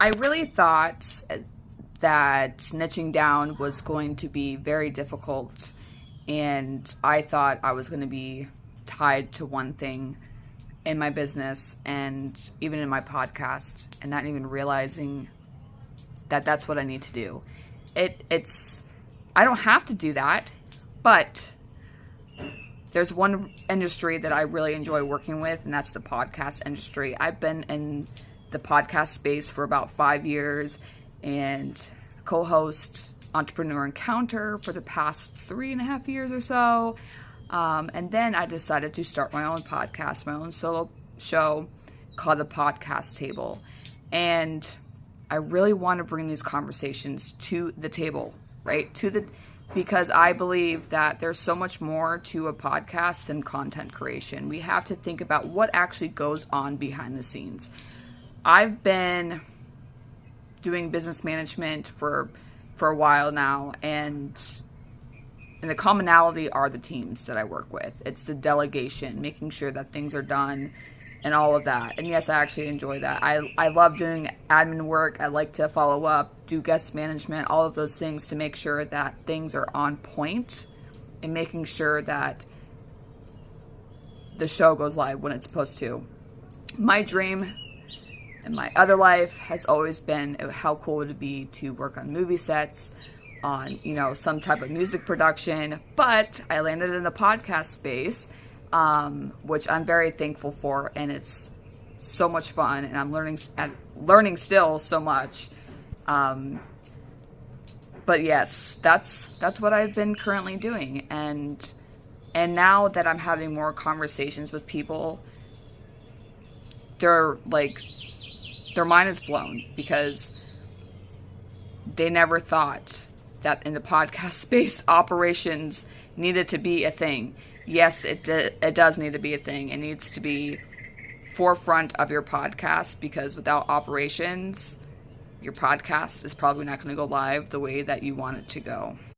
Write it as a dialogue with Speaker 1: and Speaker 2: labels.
Speaker 1: I really thought that niching down was going to be very difficult, and I thought I was going to be tied to one thing in my business and even in my podcast, and not even realizing that that's what I need to do. It's I don't have to do that, but there's one industry that I really enjoy working with, and that's the podcast industry. I've been in the podcast space for about 5 years and co-host Entrepreneur Encounter for the past 3.5 years or so. And then I decided to start my own podcast, my own solo show called The Podcast Table. And I really want to bring these conversations to the table, right? Because I believe that there's so much more to a podcast than content creation. We have to think about what actually goes on behind the scenes. I've been doing business management for a while now, and the commonality are the teams that I work with. It's the delegation, making sure that things are done and all of that. And yes, I actually enjoy that. I love doing admin work. I like to follow up, do guest management, all of those things to make sure that things are on point and making sure that the show goes live when it's supposed to. My dream in my other life has always been how cool would it be to work on movie sets, on, some type of music production, but I landed in the podcast space, which I'm very thankful for, and it's so much fun, and I'm learning still so much. But yes, that's what I've been currently doing, and now that I'm having more conversations with people, their mind is blown, because they never thought that in the podcast space, operations needed to be a thing. Yes, it does need to be a thing. It needs to be forefront of your podcast, because without operations, your podcast is probably not going to go live the way that you want it to go.